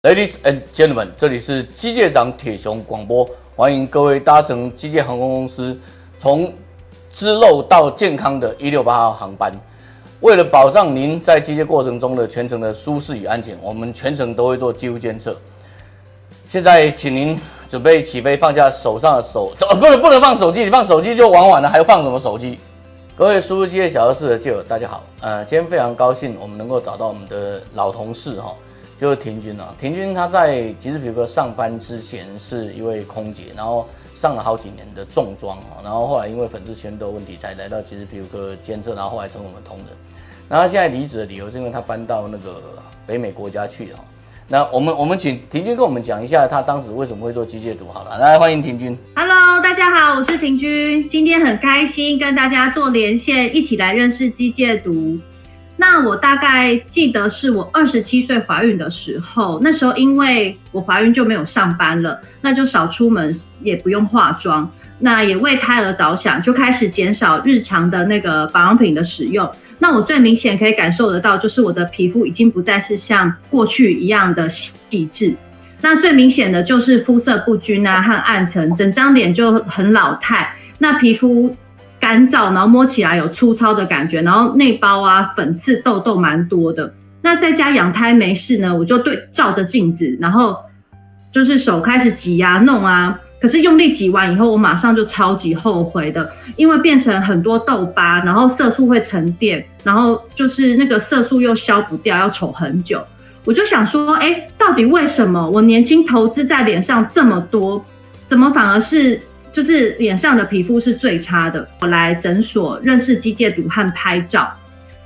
Ladies and gentlemen， 这里是机械长铁雄广播，欢迎各位搭乘机械航空公司从支漏到健康的168号航班。为了保障您在机械过程中的全程的舒适与安全，我们全程都会做肌肤监测。现在，请您准备起飞，放下手上的手，不能放手机，你放手机就玩完了，还要放什么手机？各位舒适机械小教室的旧友，大家好，今天非常高兴我们能够找到我们的老同事哈。就是婷君啊，婷君她在吉士皮革上班之前是一位空姐，然后上了好几年的重装，然后后来因为粉刺前斗问题才来到吉士皮革监测，然后后来成为我们同仁。然后她现在离职的理由是因为她搬到那个北美国家去了。那我们请婷君跟我们讲一下她当时为什么会做机械毒好了，来欢迎婷君。Hello， 大家好，我是婷君，今天很开心跟大家做连线，一起来认识机械毒。那我大概记得是我27岁怀孕的时候，那时候因为我怀孕就没有上班了，那就少出门，也不用化妆，那也为胎儿着想，就开始减少日常的那个保养品的使用。那我最明显可以感受得到，就是我的皮肤已经不再是像过去一样的细致。那最明显的就是肤色不均啊和暗沉，整张脸就很老态，那皮肤干燥，然后摸起来有粗糙的感觉，然后内包啊、粉刺、痘痘蛮多的。那在家养胎没事呢，我就照着镜子，然后就是手开始挤啊、弄啊。可是用力挤完以后，我马上就超级后悔的，因为变成很多痘疤，然后色素会沉淀，然后就是那个色素又消不掉，要丑很久。我就想说，到底为什么我年轻投资在脸上这么多，怎么反而是就是脸上的皮肤是最差的？我来诊所认识机械毒和拍照，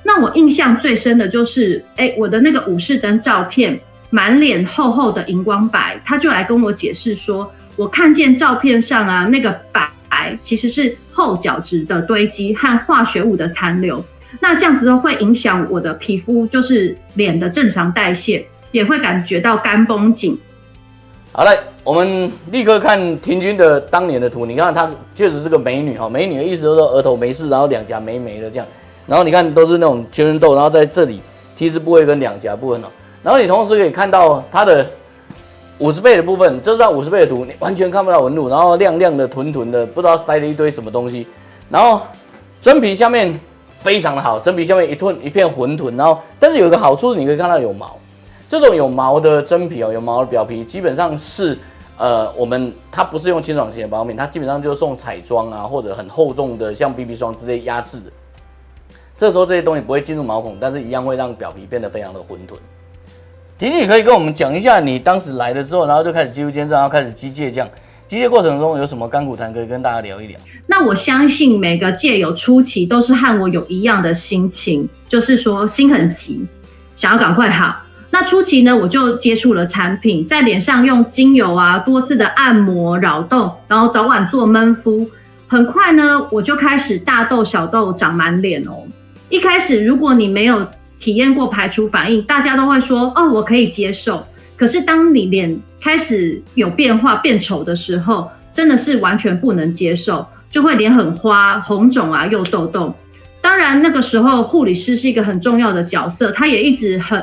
那我印象最深的就是，我的那个武士灯照片，满脸厚厚的荧光白，他就来跟我解释说，我看见照片上啊那个白其实是后角质的堆积和化学物的残留，那这样子会影响我的皮肤，就是脸的正常代谢，也会感觉到干绷紧。好来，我们立刻看婷君的当年的图。你看她确实是个美女哈，美女的意思就是说额头没事，然后两颊美美的这样。然后你看都是那种全身痘，然后在这里 T 字部位跟两颊部分哦。然后你同时可以看到她的50倍的部分，这张50倍的图，你完全看不到纹路，然后亮亮的、臀臀的，不知道塞了一堆什么东西。然后真皮下面非常的好，真皮下面一片混沌，然后但是有一个好处，你可以看到有毛。这种有毛的真皮有毛的表皮，基本上是它不是用清爽型的保养品，它基本上就是用彩妆啊，或者很厚重的像 BB 霜之类压制的。这时候这些东西不会进入毛孔，但是一样会让表皮变得非常的混沌。婷婷，你可以跟我们讲一下你当时来了之后，然后就开始肌肤监测，然后开始机械这样。机械过程中有什么甘苦谈可以跟大家聊一聊？那我相信每个戒友初期都是和我有一样的心情，就是说心很急，想要赶快好。那初期呢，我就接触了产品，在脸上用精油啊，多次的按摩扰动，然后早晚做闷敷。很快呢，我就开始大痘小痘长满脸哦。一开始如果你没有体验过排除反应，大家都会说哦，我可以接受。可是当你脸开始有变化变丑的时候，真的是完全不能接受，就会脸很花、红肿啊，又痘痘。当然那个时候护理师是一个很重要的角色，他也一直很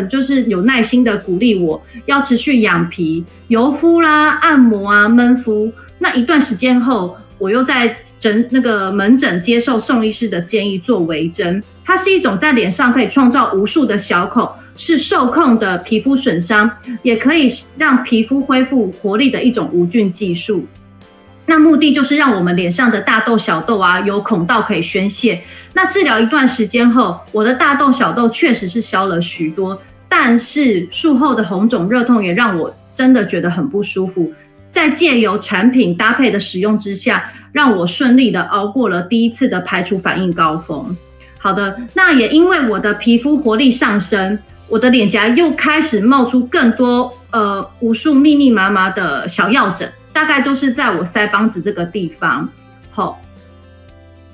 就是有耐心的鼓励我要持续养皮、油敷啦、按摩啊、闷敷。那一段时间后，我又在那个门诊接受宋医师的建议做微针，它是一种在脸上可以创造无数的小孔，是受控的皮肤损伤，也可以让皮肤恢复活力的一种无菌技术。那目的就是让我们脸上的大痘小痘啊有孔道可以宣泄。那治疗一段时间后，我的大痘小痘确实是消了许多，但是术后的红肿热痛也让我真的觉得很不舒服。在借由产品搭配的使用之下，让我顺利的熬过了第一次的排除反应高峰。好的，那也因为我的皮肤活力上升，我的脸颊又开始冒出更多无数密密麻麻的小药疹，大概都是在我腮帮子这个地方。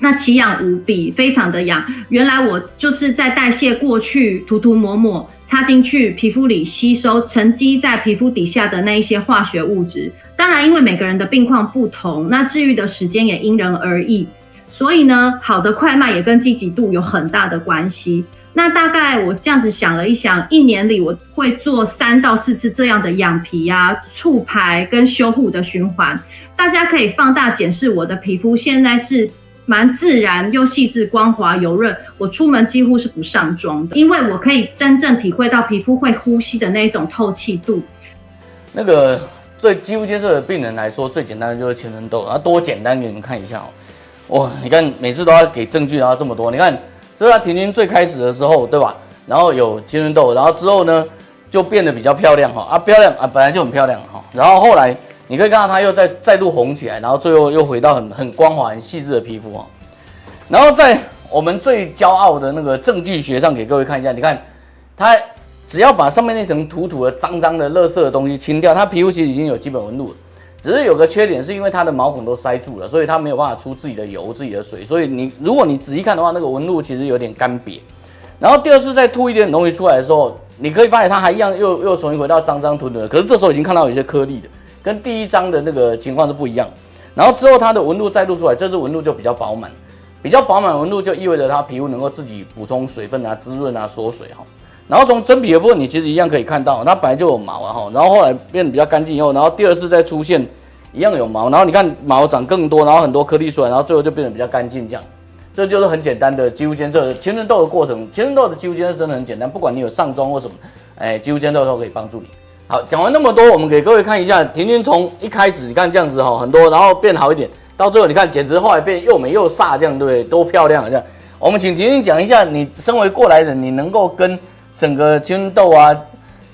那奇痒无比，非常的痒。原来我就是在代谢过去涂涂抹抹插进去皮肤里吸收沉积在皮肤底下的那一些化学物质。当然因为每个人的病况不同，那治愈的时间也因人而异，所以呢好的快慢也跟积极度有很大的关系。那大概我这样子想了一想，一年里我会做3到4次这样的养皮啊、促排跟修护的循环。大家可以放大检视我的皮肤，现在是蛮自然又细致、光滑油润。我出门几乎是不上妆的，因为我可以真正体会到皮肤会呼吸的那一种透气度。那个对肌肤监测的病人来说，最简单的就是青春痘，然后多简单给你们看一下哦。哇，你看每次都要给证据，然后这么多，你看这是他婷婷最开始的时候，对吧？然后有青春痘，然后之后呢就变得比较漂亮哈漂亮啊，本来就很漂亮哈，然后后来你可以看到它又再度红起来，然后最后又回到很光滑、很细致的皮肤哈。然后在我们最骄傲的那个证据学上给各位看一下，你看它只要把上面那层土土的、脏脏的、垃圾的东西清掉，它皮肤其实已经有基本纹路了。只是有个缺点，是因为它的毛孔都塞住了，所以它没有办法出自己的油、自己的水。所以如果你仔细看的话，那个纹路其实有点干瘪。然后第二次再吐一点东西出来的时候，你可以发现它还一样又重新回到脏脏吞的，可是这时候已经看到有些颗粒的，跟第一张的那个情况是不一样。然后之后它的纹路再露出来，这次纹路就比较饱满，比较饱满纹路就意味着它皮肤能够自己补充水分啊、滋润啊、锁水哈。然后从真皮的部分，你其实一样可以看到，它本来就有毛啊哈，然后后来变得比较干净以后，然后第二次再出现一样有毛，然后你看毛长更多，然后很多颗粒出来，然后最后就变得比较干净这样。这就是很简单的肌肤监测青春痘的过程。青春痘的肌肤监测真的很简单，不管你有上妆或什么，肌肤监测都可以帮助你。好，讲完那么多，我们给各位看一下，婷婷从一开始你看这样子哈，很多，然后变好一点，到最后你看简直后来变又美又飒，这样对不对？多漂亮这样。我们请婷婷讲一下，你身为过来人，你能够跟整个青春痘啊，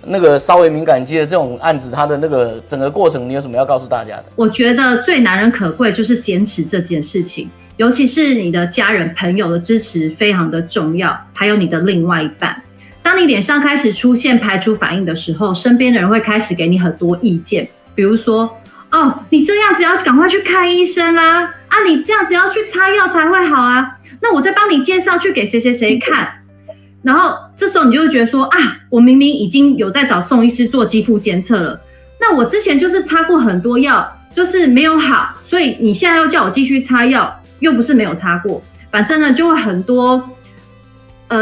那个稍微敏感肌的这种案子，它的那个整个过程，你有什么要告诉大家的？我觉得最难能可贵就是坚持这件事情，尤其是你的家人朋友的支持非常的重要，还有你的另外一半。当你脸上开始出现排除反应的时候，身边的人会开始给你很多意见，比如说，哦，你这样子要赶快去看医生啦，啊，你这样子要去擦药才会好啊，那我再帮你介绍去给谁谁谁看。然后这时候你就会觉得说啊，我明明已经有在找宋医师做肌肤监测了，那我之前就是擦过很多药，就是没有好，所以你现在又叫我继续擦药，又不是没有擦过，反正呢就会很多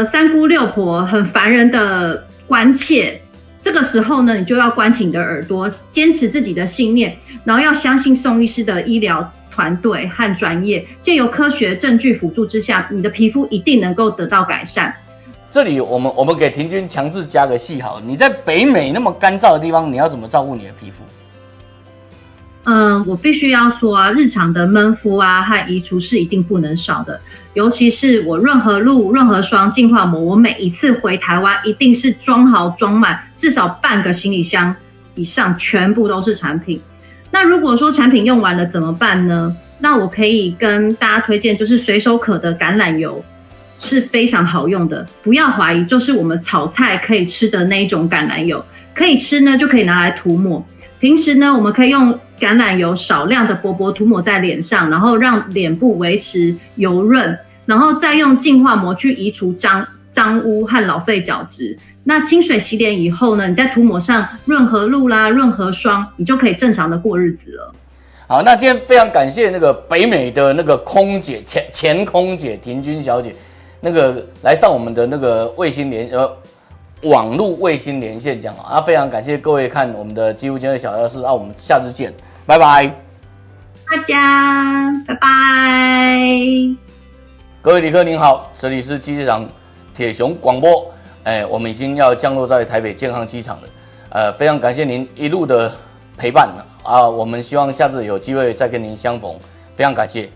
三姑六婆很烦人的关切。这个时候呢，你就要关起你的耳朵，坚持自己的信念，然后要相信宋医师的医疗团队和专业，借由科学证据辅助之下，你的皮肤一定能够得到改善。这里我们给婷君强制加个戏好了，你在北美那么干燥的地方，你要怎么照顾你的皮肤？我必须要说啊，日常的闷敷啊和移除是一定不能少的，尤其是我润和露、润和霜、净化膜，我每一次回台湾一定是装好装满，至少半个行李箱以上全部都是产品。那如果说产品用完了怎么办呢？那我可以跟大家推荐，就是随手可得橄榄油是非常好用的，不要怀疑，就是我们炒菜可以吃的那一种橄榄油，可以吃呢就可以拿来涂抹。平时呢，我们可以用橄榄油少量的薄薄涂抹在脸上，然后让脸部维持油润，然后再用净化膜去移除脏污和老废角质。那清水洗脸以后呢，你再涂抹上润和露啦、润和霜，你就可以正常的过日子了。好，那今天非常感谢那个北美的那个空姐前空姐婷君小姐，那个来上我们的那个网络卫星连线讲啊，非常感谢各位看我们的肌肤监测小教室啊，我们下次见，拜拜，大家拜拜。各位旅客您好，这里是机械厂铁雄广播，我们已经要降落在台北健康机场了，非常感谢您一路的陪伴啊，我们希望下次有机会再跟您相逢，非常感谢。